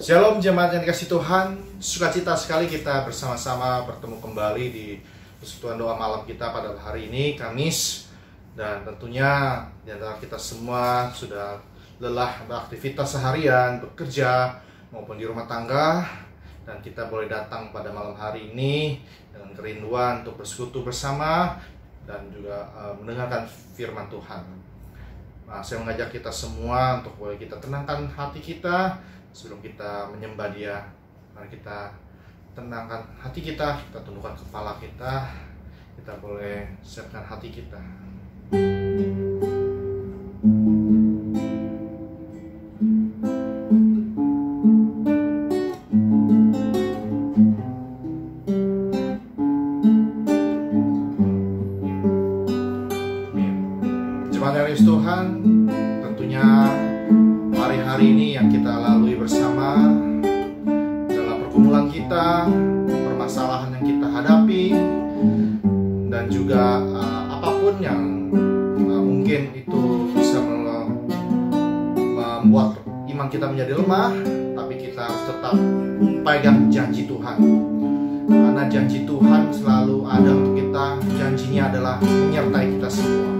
Shalom jemaat yang dikasih Tuhan, sukacita sekali kita bersama-sama bertemu kembali di persekutuan doa malam kita pada hari ini, Kamis. Dan tentunya di antara kita semua sudah lelah beraktivitas seharian, bekerja maupun di rumah tangga. Dan kita boleh datang pada malam hari ini dengan kerinduan untuk bersekutu bersama dan juga mendengarkan firman Tuhan. Nah, saya mengajak kita semua untuk boleh kita tenangkan hati kita sebelum kita menyembah Dia. Mari kita tenangkan hati kita tundukkan kepala kita boleh siapkan hati kita. Jemaat yang dikasihi Tuhan, tentunya hari-hari ini yang kita lalui bersama dalam pergumulan kita, permasalahan yang kita hadapi, dan juga apapun yang mungkin itu bisa membuat iman kita menjadi lemah, tapi kita harus tetap pegang janji Tuhan. Karena janji Tuhan selalu ada untuk kita, janjinya adalah menyertai kita semua.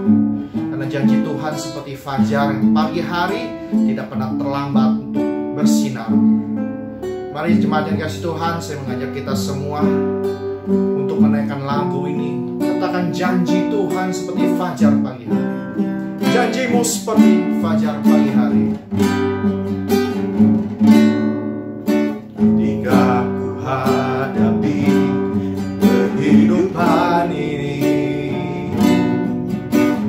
Karena janji Tuhan seperti fajar yang pagi hari tidak pernah terlambat untuk bersinar. Mari jemaat yang dikasihi Tuhan, saya mengajak kita semua untuk menaikkan lagu ini. Katakan, janji Tuhan seperti fajar pagi hari. Janjimu seperti fajar pagi hari. Ketika ku hadapi kehidupan ini,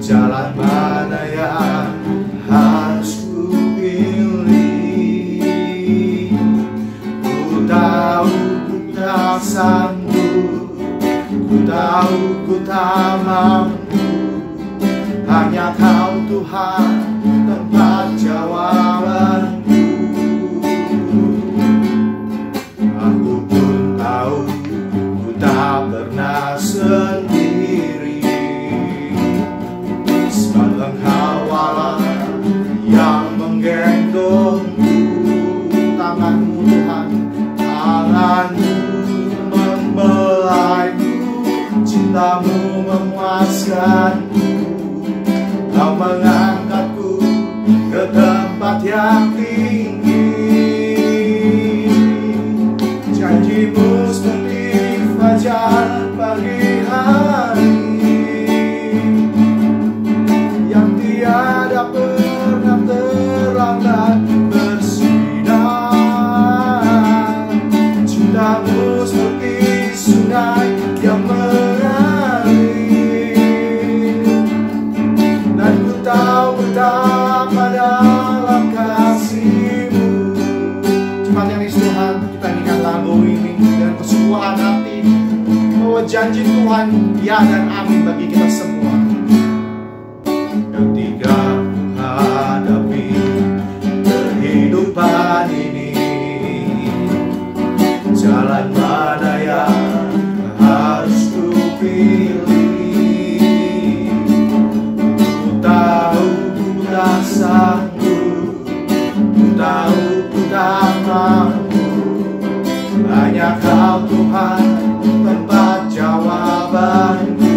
jalan mana yang harus ku pilih? Ku tahu ku tak sanggup, ku tahu ku tak mampu. Hanya Kau Tuhan tempat jawabanku. Aku pun tahu ku tak pernah sendiri. Engkau Allah yang menggendongku, tanganmu Tuhan, tanganmu membelaiku, cintamu memuaskanku. Kau mengangkatku ke tempat yang tinggi. Janjimu seperti fajar pagi hari, tiada pernah terlambat bersinar. Cintamu seperti sungai yang mengalir, dan ku tahu betapa dalam kasih-Mu. Jemaat yang dikasihi Tuhan, kita nyanyikan lagu ini dengan kesungguhan hati bahwa janji Tuhan ya dan amin bagi kita semua. Ketika ku hadapi kehidupan ini, jalan mana yang harus ku pilih? Ku tahu ku tak sanggup, ku tahu ku tak mampu. Hanya Kau Tuhan tempat jawabanku.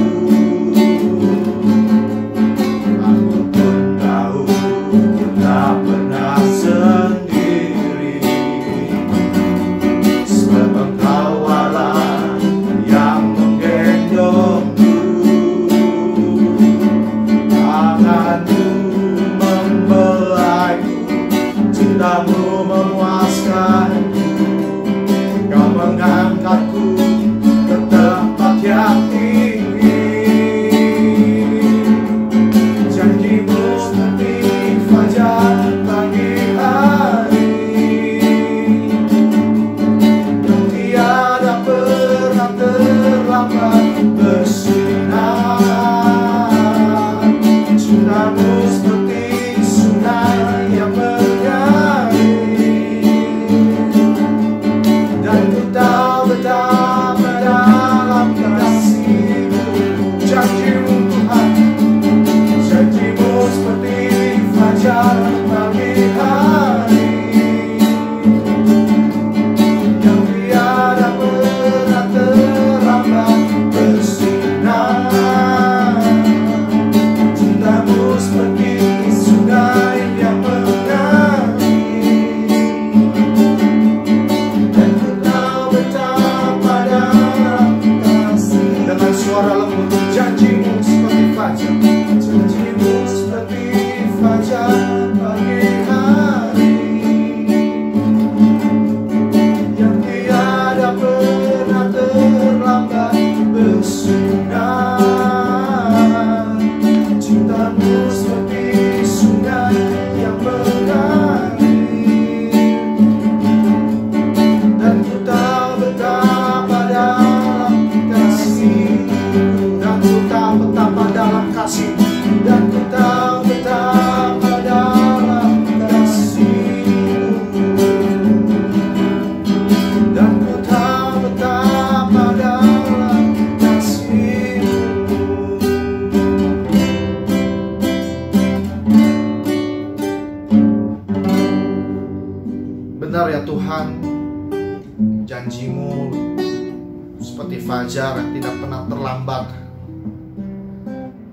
fajar yang tidak pernah terlambat.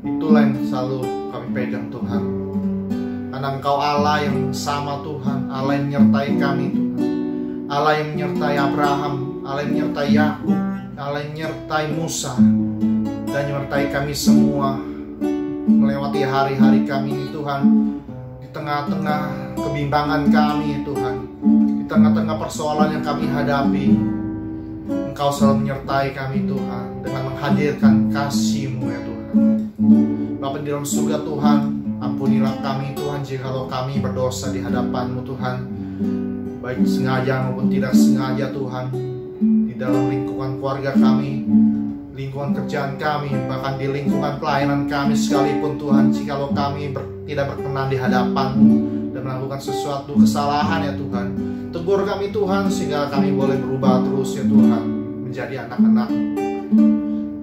Itulah yang selalu kami pegang Tuhan. Karena Engkau Allah yang sama Tuhan, Allah yang menyertai kami Tuhan, Allah yang menyertai Abraham, Allah yang menyertai Yakub, Allah yang menyertai Musa, dan menyertai kami semua melewati hari-hari kami ini Tuhan. Di tengah-tengah kebimbangan kami Tuhan, di tengah-tengah persoalan yang kami hadapi, Engkau selalu menyertai kami Tuhan dengan menghadirkan kasih-Mu ya Tuhan. Bapa di dalam surga Tuhan, ampunilah kami Tuhan jikalau kami berdosa di hadapan-Mu Tuhan, baik sengaja maupun tidak sengaja Tuhan, di dalam lingkungan keluarga kami, lingkungan kerjaan kami, bahkan di lingkungan pelayanan kami sekalipun Tuhan, jikalau kami tidak berkenan di hadapan-Mu dan melakukan sesuatu kesalahan ya Tuhan, tegur kami Tuhan sehingga kami boleh berubah terus ya Tuhan menjadi anak-anak.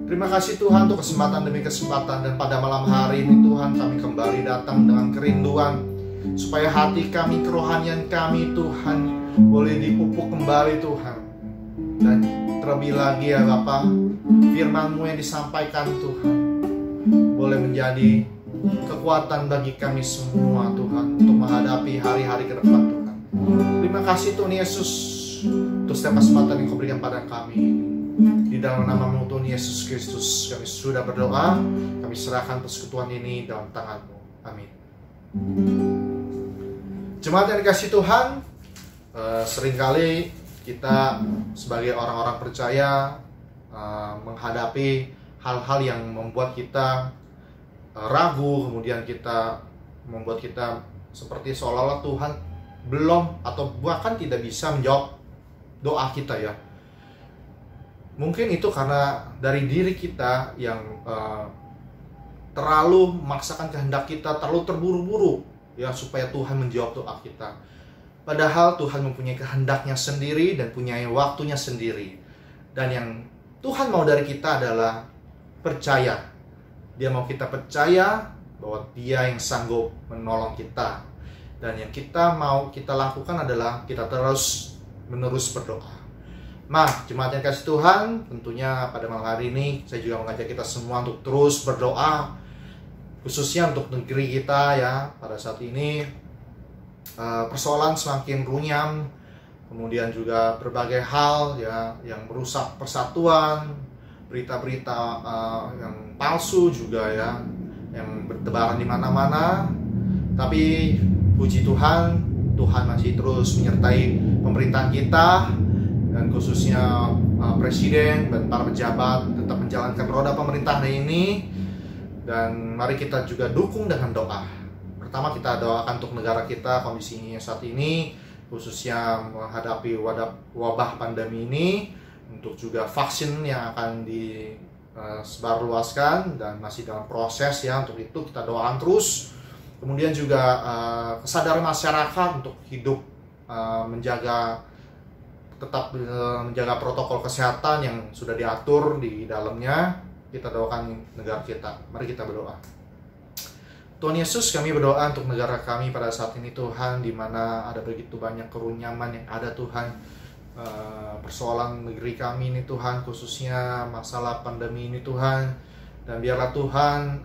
Terima kasih Tuhan untuk kesempatan demi kesempatan, dan pada malam hari ini Tuhan kami kembali datang dengan kerinduan supaya hati kami, kerohanian kami Tuhan boleh dipupuk kembali Tuhan. Dan terlebih lagi ya Bapa, firman-Mu yang disampaikan Tuhan boleh menjadi kekuatan bagi kami semua Tuhan untuk menghadapi hari-hari ke depan Tuhan. Terima kasih Tuhan Yesus untuk setiap kesempatan yang Kau berikan pada kami. Di dalam nama-Mu Tuhan Yesus Kristus kami sudah berdoa, kami serahkan persekutuan ini dalam tangan-Mu. Amin. Jemaat yang dikasihi Tuhan, seringkali kita sebagai orang-orang percaya menghadapi hal-hal yang membuat kita ragu, kemudian membuat kita seperti seolah-olah Tuhan belum atau bahkan tidak bisa menjawab doa kita ya. Mungkin itu karena dari diri kita yang terlalu memaksakan kehendak kita, terlalu terburu-buru ya supaya Tuhan menjawab doa kita. Padahal Tuhan mempunyai kehendaknya sendiri dan punya waktunya sendiri. Dan yang Tuhan mau dari kita adalah percaya. Dia mau kita percaya bahwa Dia yang sanggup menolong kita. Dan yang kita mau kita lakukan adalah kita terus menerus berdoa. Nah, jemaat yang kasih Tuhan, tentunya pada malam hari ini saya juga mengajak kita semua untuk terus berdoa, khususnya untuk negeri kita ya. Pada saat ini persoalan semakin runyam, kemudian juga berbagai hal ya yang merusak persatuan, berita-berita yang palsu juga ya, yang bertebaran di mana-mana. Tapi puji Tuhan, Tuhan masih terus menyertai pemerintahan kita, dan khususnya presiden dan para pejabat tetap menjalankan roda pemerintahan ini. Dan mari kita juga dukung dengan doa. Pertama kita doakan untuk negara kita kondisinya saat ini, khususnya menghadapi wabah pandemi ini, untuk juga vaksin yang akan disebarluaskan dan masih dalam proses ya. Untuk itu kita doakan terus. Kemudian juga kesadaran masyarakat untuk hidup tetap menjaga protokol kesehatan yang sudah diatur di dalamnya. Kita doakan negara kita. Mari kita berdoa. Tuhan Yesus, kami berdoa untuk negara kami pada saat ini Tuhan, di mana ada begitu banyak kerunyaman yang ada Tuhan, persoalan negeri kami ini Tuhan, khususnya masalah pandemi ini Tuhan. Dan biarlah Tuhan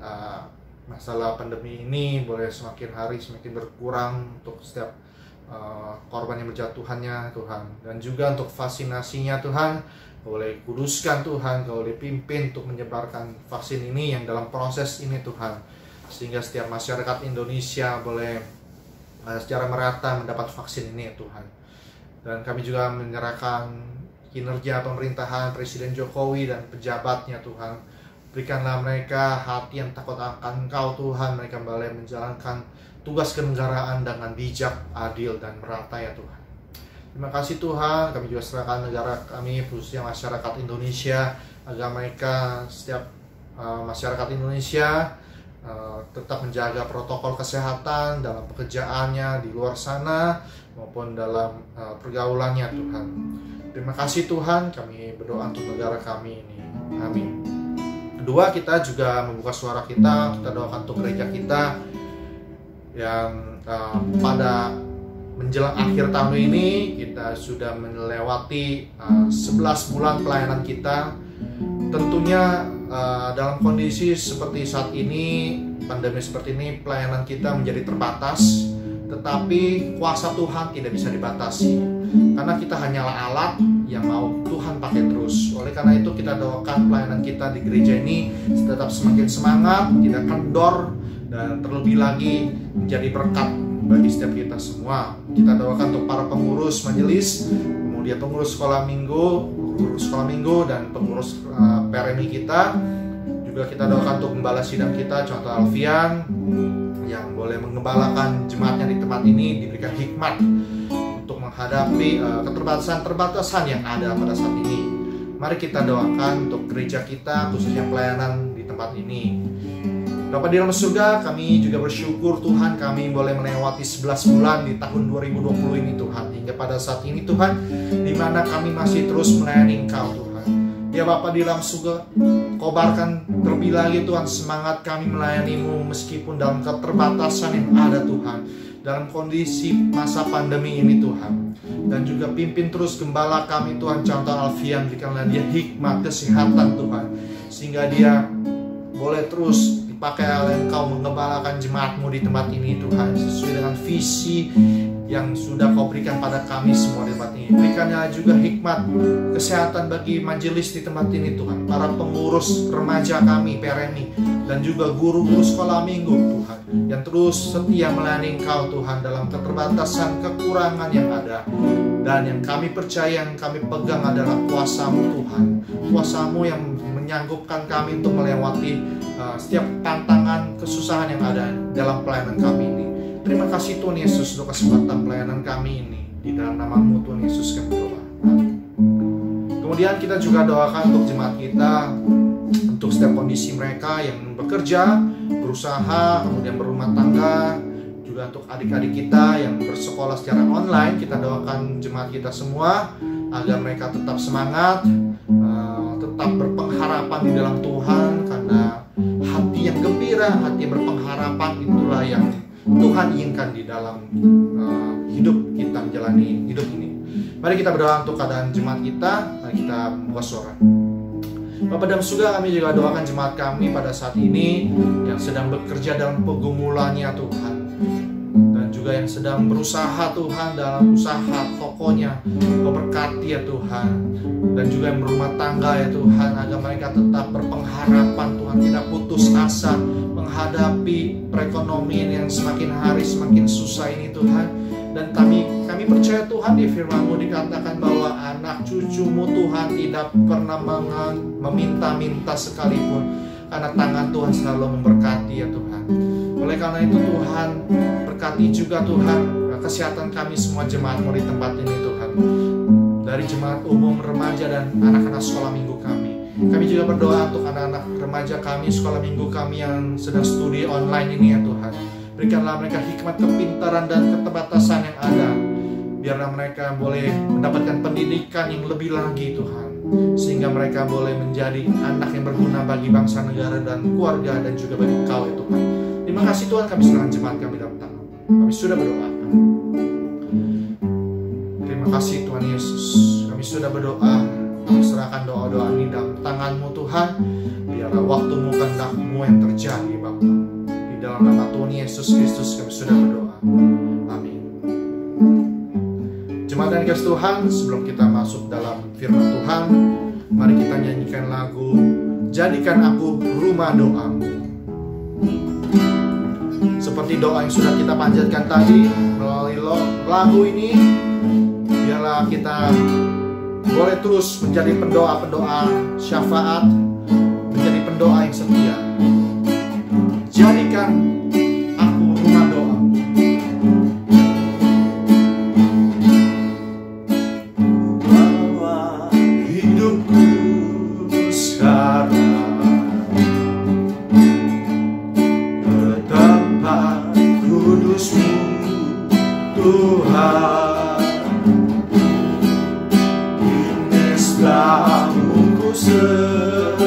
masalah pandemi ini boleh semakin hari semakin berkurang untuk setiap korban yang berjatuhannya Tuhan. Dan juga untuk vaksinasinya Tuhan, boleh kuduskan Tuhan, Kau boleh pimpin untuk menyebarkan vaksin ini yang dalam proses ini Tuhan, sehingga setiap masyarakat Indonesia boleh secara merata mendapat vaksin ini Tuhan. Dan kami juga menyerahkan kinerja pemerintahan Presiden Jokowi dan pejabatnya Tuhan. Berikanlah mereka hati yang takut akan Engkau Tuhan, mereka boleh menjalankan tugas kenegaraan dengan bijak, adil, dan merata ya Tuhan. Terima kasih Tuhan, kami juga serahkan negara kami, khususnya masyarakat Indonesia, agar mereka, setiap masyarakat Indonesia tetap menjaga protokol kesehatan dalam pekerjaannya, di luar sana, maupun dalam pergaulannya Tuhan. Terima kasih Tuhan, kami berdoa untuk negara kami ini. Amin. Kedua, kita juga membuka suara kita doakan untuk gereja kita yang pada menjelang akhir tahun ini kita sudah melewati 11 bulan pelayanan kita, tentunya dalam kondisi seperti saat ini, pandemi seperti ini, pelayanan kita menjadi terbatas. Tetapi kuasa Tuhan tidak bisa dibatasi, karena kita hanyalah alat yang mau Tuhan pakai terus. Oleh karena itu kita doakan pelayanan kita di gereja ini tetap semakin semangat, tidak kendor, dan terlebih lagi menjadi berkat bagi setiap kita semua. Kita doakan untuk para pengurus majelis, kemudian pengurus sekolah minggu, dan pengurus PRMI kita. Juga kita doakan untuk gembala sidang kita, contoh Alfian, yang boleh mengembalakan jemaatnya di tempat ini, diberikan hikmat untuk menghadapi keterbatasan-terbatasan yang ada pada saat ini. Mari kita doakan untuk gereja kita, khususnya pelayanan di tempat ini. Bapa di dalam surga, kami juga bersyukur Tuhan, kami boleh melewati 11 bulan di tahun 2020 ini Tuhan. Hingga pada saat ini Tuhan, di mana kami masih terus melayani Engkau Tuhan. Ya Bapa di dalam surga, kobarkan terlebih lagi Tuhan semangat kami melayani-Mu meskipun dalam keterbatasan yang ada Tuhan, dalam kondisi masa pandemi ini Tuhan. Dan juga pimpin terus gembala kami Tuhan, contoh Alfian, berikanlah dia hikmat, kesehatan Tuhan, sehingga dia boleh terus dipakai oleh Engkau mengembalakan jemaat-Mu di tempat ini Tuhan, sesuai dengan visi yang sudah Kau berikan pada kami semua di tempat ini. Berikannya juga hikmat, kesehatan bagi majelis di tempat ini Tuhan, para pengurus remaja kami PRMI, dan juga guru-guru sekolah minggu Tuhan, yang terus setia melayani Engkau Tuhan dalam keterbatasan, kekurangan yang ada. Dan yang kami percaya, yang kami pegang adalah kuasa-Mu Tuhan, kuasa-Mu yang menyanggupkan kami untuk melewati setiap tantangan, kesusahan yang ada dalam pelayanan kami ini. Terima kasih Tuhan Yesus untuk kesempatan pelayanan kami ini. Di dalam nama-Mu Tuhan Yesus kami berdoa. Amin. Kemudian kita juga doakan untuk jemaat kita, untuk setiap kondisi mereka yang bekerja, berusaha, kemudian berumah tangga. Juga untuk adik-adik kita yang bersekolah secara online, kita doakan jemaat kita semua agar mereka tetap semangat, tetap berpengharapan di dalam Tuhan, karena hati yang gembira, hati yang berpengharapan itulah yang Tuhan inginkan di dalam hidup kita menjalani hidup ini. Mari kita berdoa untuk keadaan jemaat kita. Mari kita buka suara. Bapa dalam surga, kami juga doakan jemaat kami pada saat ini yang sedang bekerja dalam pergumulannya Tuhan, dan juga yang sedang berusaha Tuhan dalam usaha tokonya. Kau berkati ya Tuhan, dan juga yang berumah tangga ya Tuhan, agar mereka tetap berpengharapan Tuhan, tidak putus asa menghadapi perekonomian yang semakin hari semakin susah ini Tuhan. Dan kami percaya Tuhan, di firman-Mu dikatakan bahwa anak cucu-Mu Tuhan tidak pernah meminta-minta sekalipun, karena tangan Tuhan selalu memberkati ya Tuhan. Oleh karena itu Tuhan, berkati juga Tuhan kesehatan kami semua jemaat-Mu di tempat ini Tuhan, dari jemaat umum, remaja, dan anak-anak sekolah minggu kami. Kami juga berdoa untuk anak-anak remaja kami, sekolah minggu kami yang sedang studi online ini ya Tuhan. Berikanlah mereka hikmat, kepintaran, dan keterbatasan yang ada, biarlah mereka boleh mendapatkan pendidikan yang lebih lagi Tuhan, sehingga mereka boleh menjadi anak yang berguna bagi bangsa, negara, dan keluarga, dan juga bagi Engkau ya Tuhan. Terima kasih Tuhan, kami serahkan jemaat kami dalam tangan. Kami sudah berdoa. Terima kasih Tuhan Yesus, kami sudah berdoa. Kami serahkan doa-doa ini dalam tangan-Mu Tuhan. Biarlah waktu-Mu, kehendak-Mu yang terjadi Bapa. Di dalam nama Tuhan Yesus Kristus kami sudah berdoa. Amin. Jemaat dan kasih Tuhan, sebelum kita masuk dalam firman Tuhan, mari kita nyanyikan lagu Jadikan Aku Rumah Doa-Mu. Seperti doa yang sudah kita panjatkan tadi melalui lagu ini, biarlah kita boleh terus menjadi pendoa-pendoa syafaat, menjadi pendoa yang setia. Jadikan aku rumah doa. Bawa hidupku sekarang ke tempat kudus-Mu Tuhan. Ini sedangku ku serahkan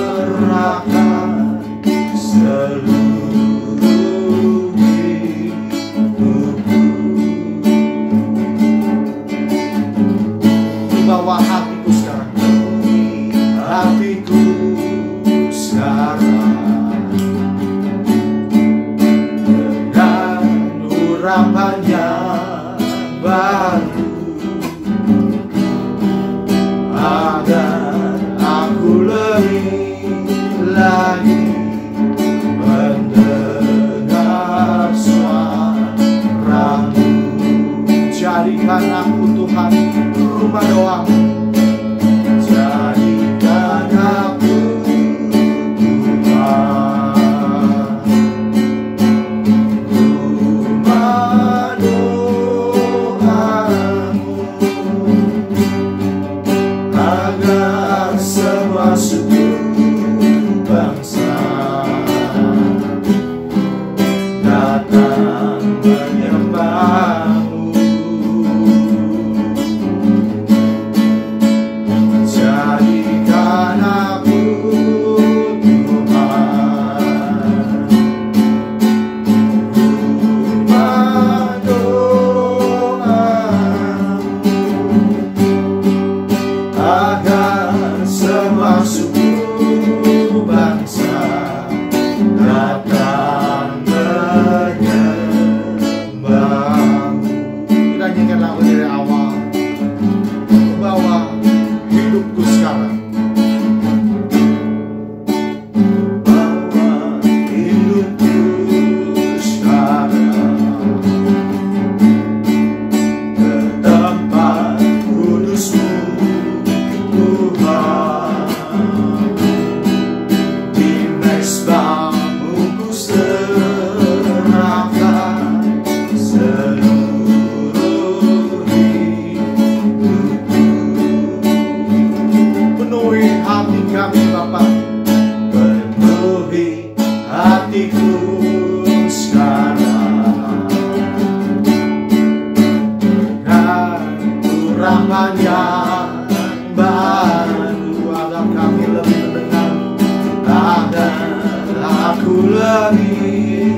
lari-lari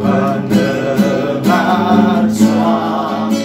mendengar suaramu.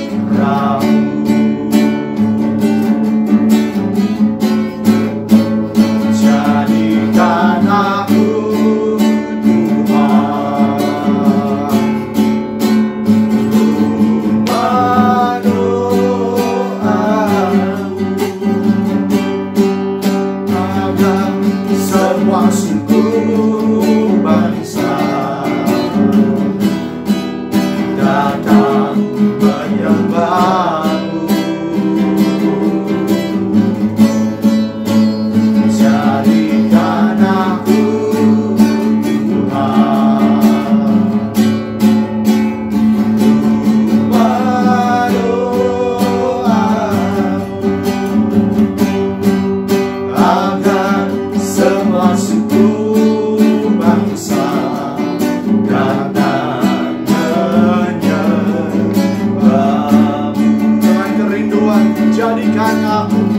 Jadikan aku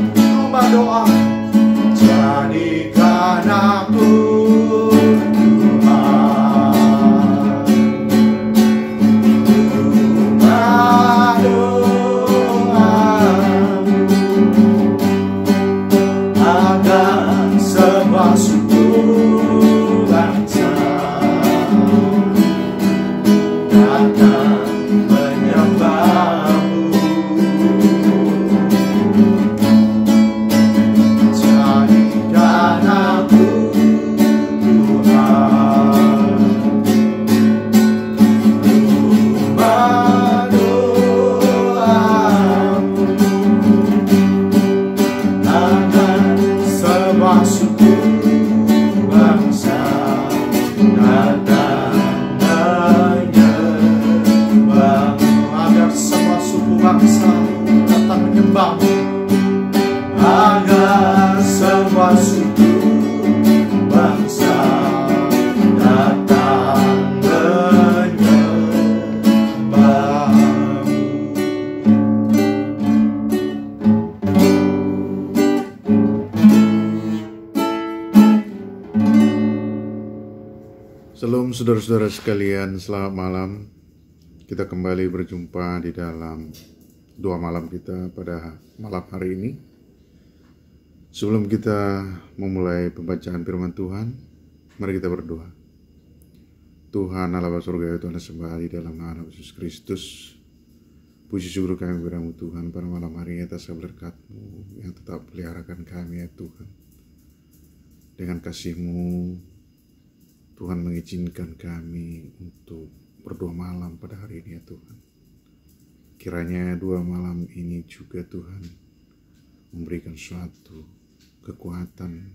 Shalom saudara-saudara sekalian, selamat malam. Kita kembali berjumpa di dalam doa malam kita pada malam hari ini. Sebelum kita memulai pembacaan firman Tuhan, mari kita berdoa. Tuhan Allah Bapa surga, Tuhan sembah di dalam nama Yesus Kristus. Puji syukur kami berimu Tuhan pada malam hari ini atas berkat-Mu yang tetap peliharakan kami ya Tuhan. Dengan kasih-Mu Tuhan mengizinkan kami untuk berdoa malam pada hari ini ya Tuhan. Kiranya doa malam ini juga Tuhan memberikan suatu kekuatan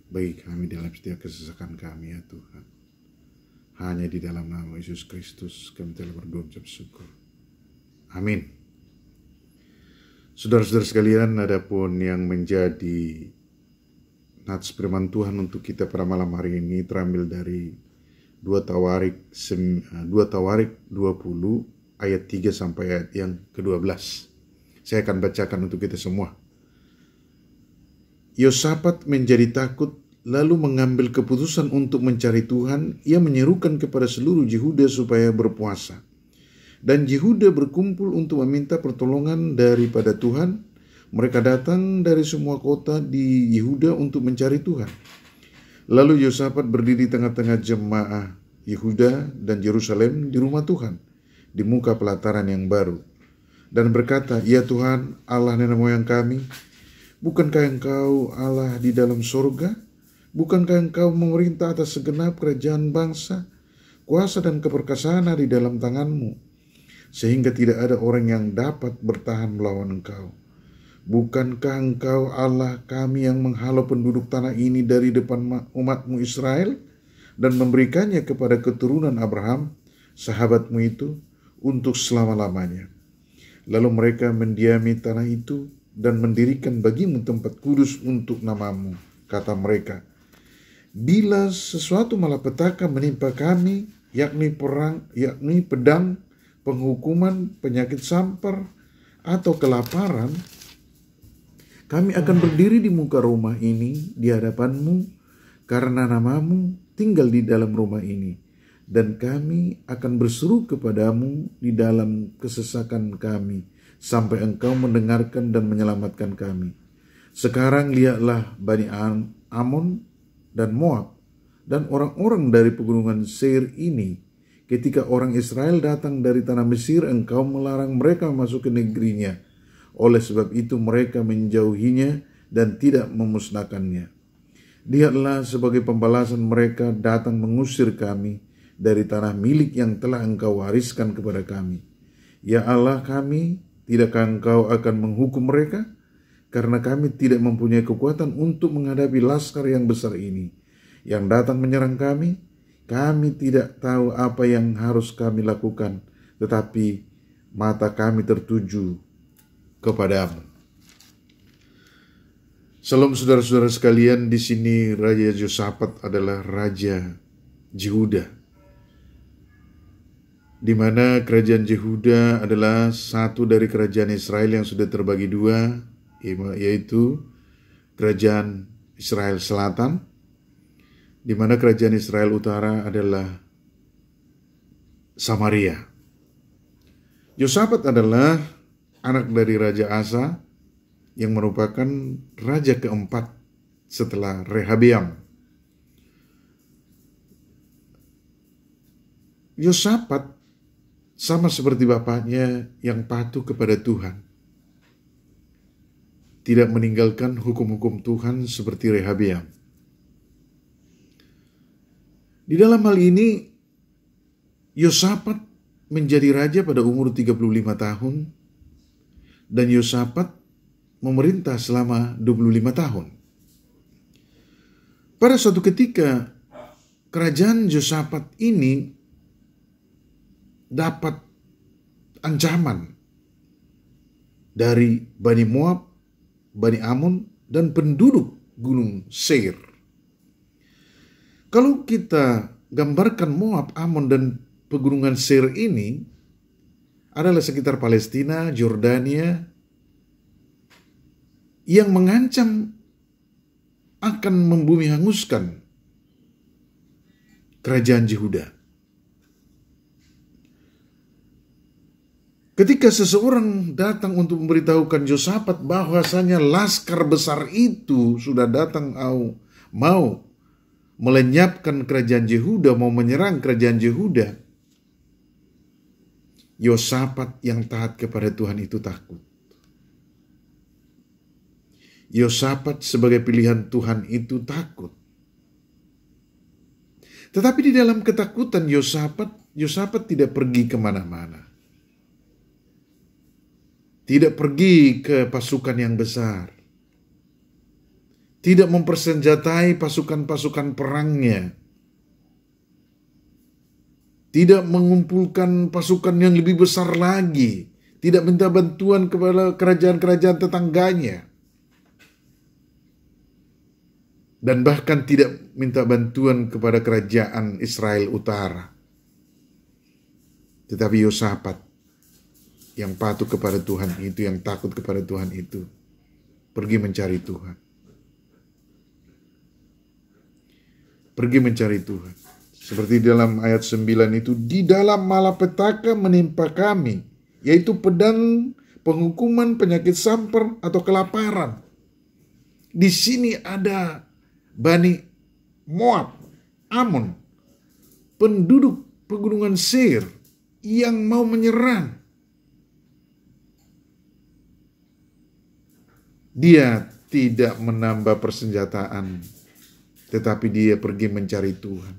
bagi kami dalam setiap kesesakan kami ya Tuhan. Hanya di dalam nama Yesus Kristus kami telah berdoa ucap syukur. Amin. Saudara-saudara sekalian, adapun yang menjadi nats firman Tuhan untuk kita pada malam hari ini terambil dari 2 Tawarik 20 ayat 3 sampai ayat yang ke-12. Saya akan bacakan untuk kita semua. Yosafat menjadi takut lalu mengambil keputusan untuk mencari Tuhan. Ia menyerukan kepada seluruh Yehuda supaya berpuasa. Dan Yehuda berkumpul untuk meminta pertolongan daripada Tuhan. Mereka datang dari semua kota di Yehuda untuk mencari Tuhan. Lalu Yosafat berdiri di tengah-tengah jemaah Yehuda dan Yerusalem di rumah Tuhan, di muka pelataran yang baru, dan berkata, "Ya Tuhan, Allah nenek moyang kami, bukankah Engkau Allah di dalam sorga? Bukankah Engkau memerintah atas segenap kerajaan bangsa? Kuasa dan keperkasaan ada di dalam tangan-Mu, sehingga tidak ada orang yang dapat bertahan melawan Engkau. Bukankah Engkau Allah kami yang menghalau penduduk tanah ini dari depan umat-Mu Israel dan memberikannya kepada keturunan Abraham, sahabat-Mu itu, untuk selama-lamanya. Lalu mereka mendiami tanah itu dan mendirikan bagi-Mu tempat kudus untuk nama-Mu. Kata mereka, bila sesuatu malapetaka menimpa kami, yakni perang, yakni pedang, penghukuman, penyakit sampar, atau kelaparan, kami akan berdiri di muka rumah ini di hadapan-Mu karena namamu tinggal di dalam rumah ini, dan kami akan berseru kepadamu di dalam kesesakan kami, sampai engkau mendengarkan dan menyelamatkan kami. Sekarang lihatlah Bani Amon dan Moab, dan orang-orang dari pegunungan Seir ini. Ketika orang Israel datang dari tanah Mesir, engkau melarang mereka masuk ke negerinya. Oleh sebab itu mereka menjauhinya dan tidak memusnahkannya. Lihatlah, sebagai pembalasan mereka datang mengusir kami dari tanah milik yang telah engkau wariskan kepada kami. Ya Allah kami, tidakkah engkau akan menghukum mereka? Karena kami tidak mempunyai kekuatan untuk menghadapi laskar yang besar ini yang datang menyerang kami. Kami tidak tahu apa yang harus kami lakukan, tetapi mata kami tertuju kepadamu. Salam saudara-saudara sekalian, di sini Raja Yosafat adalah Raja Yehuda, di mana kerajaan Yehuda adalah satu dari kerajaan Israel yang sudah terbagi dua, yaitu kerajaan Israel Selatan, di mana kerajaan Israel Utara adalah Samaria. Yosafat adalah anak dari Raja Asa yang merupakan raja keempat setelah Rehabeam. Yosafat sama seperti bapaknya yang patuh kepada Tuhan, tidak meninggalkan hukum-hukum Tuhan seperti Rehabeam. Di dalam hal ini, Yosafat menjadi raja pada umur 35 tahun, dan Yosafat memerintah selama 25 tahun. Pada suatu ketika, kerajaan Yosafat ini dapat ancaman dari Bani Moab, Bani Amon, dan penduduk Gunung Seir. Kalau kita gambarkan Moab, Amon, dan pegunungan Seir ini adalah sekitar Palestina, Yordania, yang mengancam akan membumi hanguskan kerajaan Yehuda. Ketika seseorang datang untuk memberitahukan Yosafat bahwasanya laskar besar itu sudah datang mau melenyapkan kerajaan Yehuda, mau menyerang kerajaan Yehuda, Yosafat yang taat kepada Tuhan itu takut. Yosafat sebagai pilihan Tuhan itu takut. Tetapi di dalam ketakutan Yosafat tidak pergi kemana-mana. Tidak pergi ke pasukan yang besar. Tidak mempersenjatai pasukan-pasukan perangnya. Tidak mengumpulkan pasukan yang lebih besar lagi. Tidak minta bantuan kepada kerajaan-kerajaan tetangganya. Dan bahkan tidak minta bantuan kepada kerajaan Israel Utara. Tetapi Yosafat yang patuh kepada Tuhan itu, yang takut kepada Tuhan itu, pergi mencari Tuhan. Pergi mencari Tuhan. Seperti dalam ayat 9 itu, di dalam malapetaka menimpa kami, yaitu pedang, penghukuman, penyakit sampar, atau kelaparan. Di sini ada Bani Moab, Amon, penduduk pegunungan Seir yang mau menyerang. Dia tidak menambah persenjataan, tetapi dia pergi mencari Tuhan.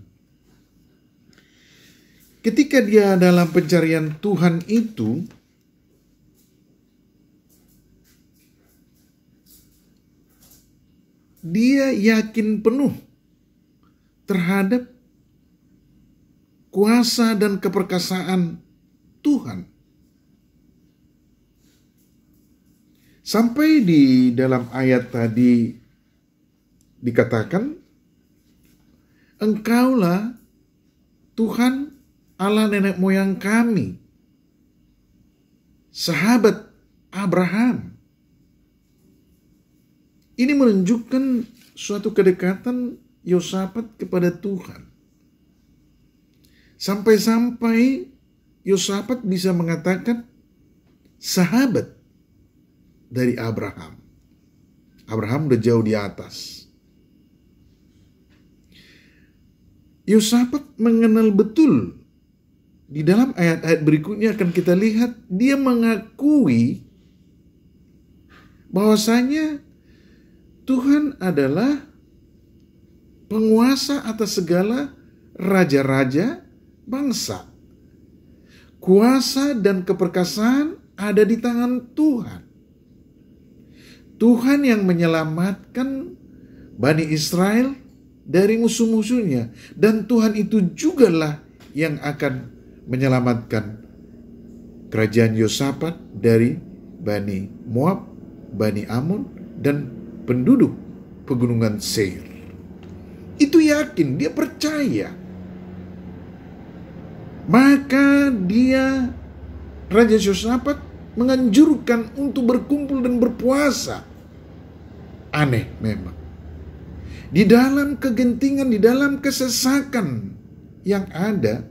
Ketika dia dalam pencarian Tuhan itu, dia yakin penuh terhadap kuasa dan keperkasaan Tuhan. Sampai di dalam ayat tadi dikatakan, Engkaulah Tuhan Allah nenek moyang kami, sahabat Abraham. Ini menunjukkan suatu kedekatan Yosafat kepada Tuhan. Sampai-sampai Yosafat bisa mengatakan sahabat dari Abraham. Abraham udah jauh di atas. Yosafat mengenal betul. Di dalam ayat-ayat berikutnya akan kita lihat dia mengakui bahwasanya Tuhan adalah penguasa atas segala raja-raja bangsa. Kuasa dan keperkasaan ada di tangan Tuhan. Tuhan yang menyelamatkan Bani Israel dari musuh-musuhnya. Dan Tuhan itu jugalah yang akan menyelamatkan kerajaan Yosafat dari Bani Moab, Bani Ammon, dan penduduk pegunungan Seir. Itu yakin, dia percaya. Maka dia, Raja Yosafat, menganjurkan untuk berkumpul dan berpuasa. Aneh memang. Di dalam kegentingan, di dalam kesesakan yang ada,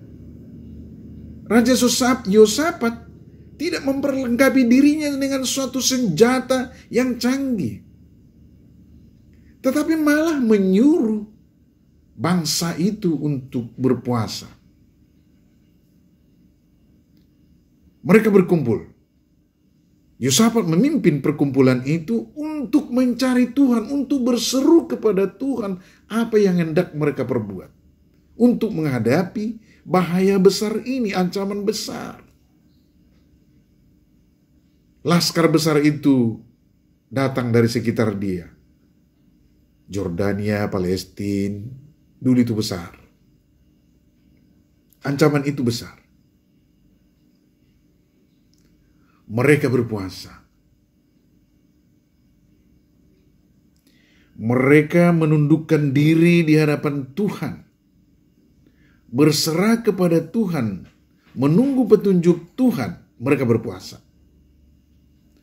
Raja Yosafat tidak memperlengkapi dirinya dengan suatu senjata yang canggih. Tetapi malah menyuruh bangsa itu untuk berpuasa. Mereka berkumpul. Yosafat memimpin perkumpulan itu untuk mencari Tuhan, untuk berseru kepada Tuhan apa yang hendak mereka perbuat. Untuk menghadapi bahaya besar ini, ancaman besar. Laskar besar itu datang dari sekitar dia. Jordania, Palestina, dulu itu besar. Ancaman itu besar. Mereka berpuasa. Mereka menundukkan diri di hadapan Tuhan. Berserah kepada Tuhan, menunggu petunjuk Tuhan, mereka berpuasa.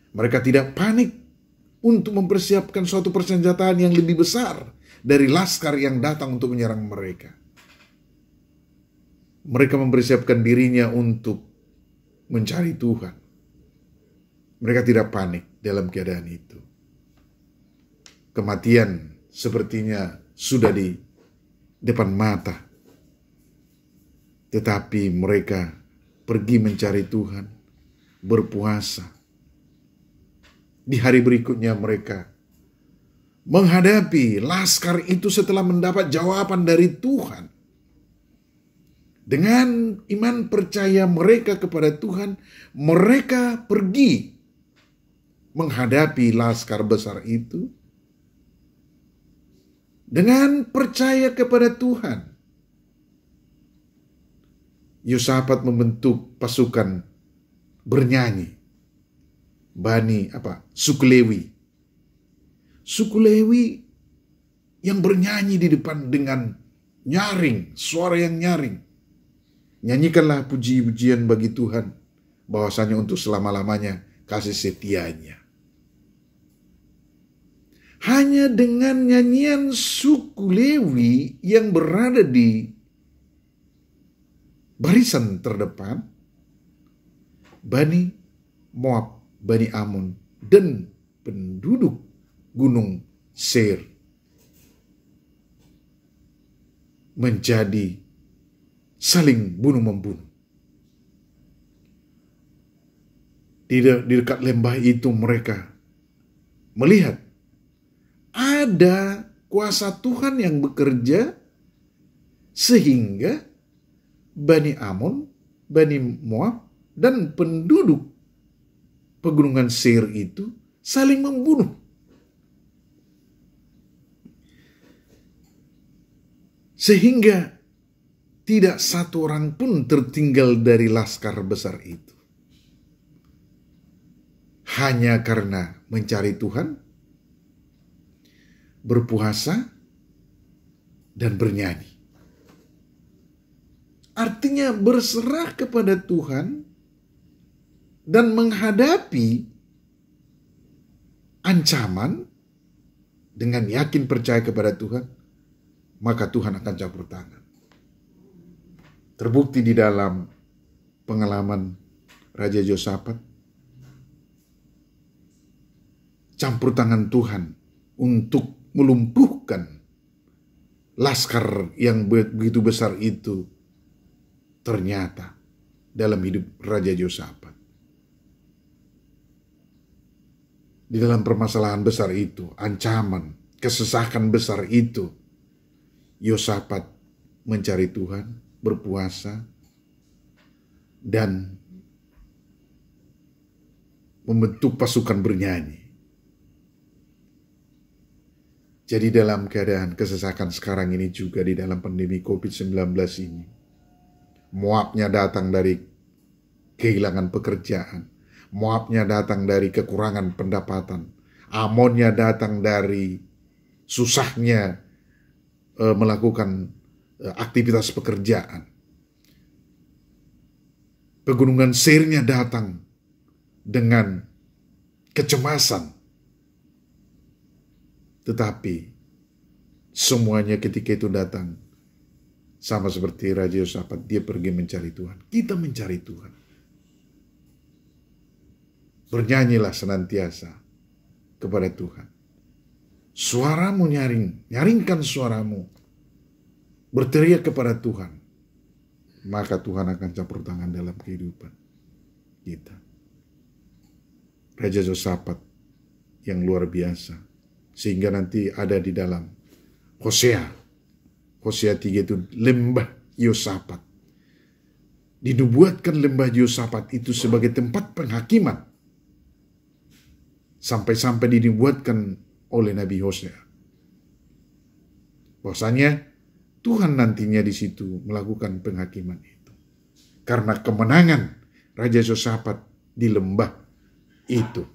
Mereka tidak panik untuk mempersiapkan suatu persenjataan yang lebih besar dari laskar yang datang untuk menyerang mereka. Mereka mempersiapkan dirinya untuk mencari Tuhan. Mereka tidak panik dalam keadaan itu. Kematian sepertinya sudah di depan mata. Tetapi mereka pergi mencari Tuhan, berpuasa. Di hari berikutnya mereka menghadapi laskar itu setelah mendapat jawaban dari Tuhan. Dengan iman percaya mereka kepada Tuhan, mereka pergi menghadapi laskar besar itu dengan percaya kepada Tuhan. Yosafat membentuk pasukan bernyanyi. Suku Lewi. Suku Lewi yang bernyanyi di depan dengan nyaring, suara yang nyaring. Nyanyikanlah puji-pujian bagi Tuhan, bahwasanya untuk selama-lamanya kasih setianya. Hanya dengan nyanyian suku Lewi yang berada di barisan terdepan, Bani Moab, Bani Ammon, dan penduduk gunung Seir menjadi saling bunuh-membunuh. Di dekat lembah itu mereka melihat ada kuasa Tuhan yang bekerja sehingga Bani Ammon, Bani Moab, dan penduduk pegunungan Seir itu saling membunuh. Sehingga tidak satu orang pun tertinggal dari laskar besar itu. Hanya karena mencari Tuhan, berpuasa, dan bernyanyi. Artinya berserah kepada Tuhan dan menghadapi ancaman dengan yakin percaya kepada Tuhan, maka Tuhan akan campur tangan. Terbukti di dalam pengalaman Raja Yosafat, campur tangan Tuhan untuk melumpuhkan laskar yang begitu besar itu ternyata dalam hidup Raja Yosafat. Di dalam permasalahan besar itu, ancaman, kesesakan besar itu, Yosafat mencari Tuhan, berpuasa, dan membentuk pasukan bernyanyi. Jadi dalam keadaan kesesakan sekarang ini juga di dalam pandemi COVID-19 ini, Moabnya datang dari kehilangan pekerjaan, Moabnya datang dari kekurangan pendapatan, Amonnya datang dari susahnya melakukan aktivitas pekerjaan. Pegunungan Seirnya datang dengan kecemasan. Tetapi semuanya ketika itu datang sama seperti Raja Yosafat, dia pergi mencari Tuhan. Kita mencari Tuhan. Bernyanyilah senantiasa kepada Tuhan. Suaramu nyaringkan suaramu. Berteriak kepada Tuhan. Maka Tuhan akan campur tangan dalam kehidupan kita. Raja Yosafat yang luar biasa. Sehingga nanti ada di dalam Hosea 3 itu lembah Yosafat. Dinubuatkan lembah Yosafat itu sebagai tempat penghakiman. Sampai-sampai dinubuatkan oleh Nabi Hosea. Bahwasanya Tuhan nantinya di situ melakukan penghakiman itu. Karena kemenangan Raja Yosafat di lembah itu.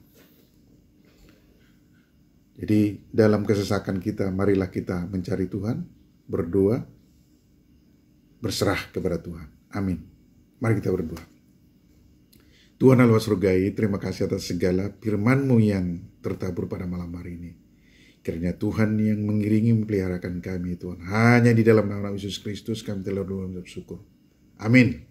Jadi dalam kesesakan kita, marilah kita mencari Tuhan, berdoa, berserah kepada Tuhan. Amin. Mari kita berdoa. Tuhan Allah Surgai, terima kasih atas segala firman-Mu yang tertabur pada malam hari ini. Kiranya Tuhan yang mengiringi memeliharakan kami, Tuhan. Hanya di dalam nama Yesus Kristus kami telah berdoa dan bersyukur. Amin.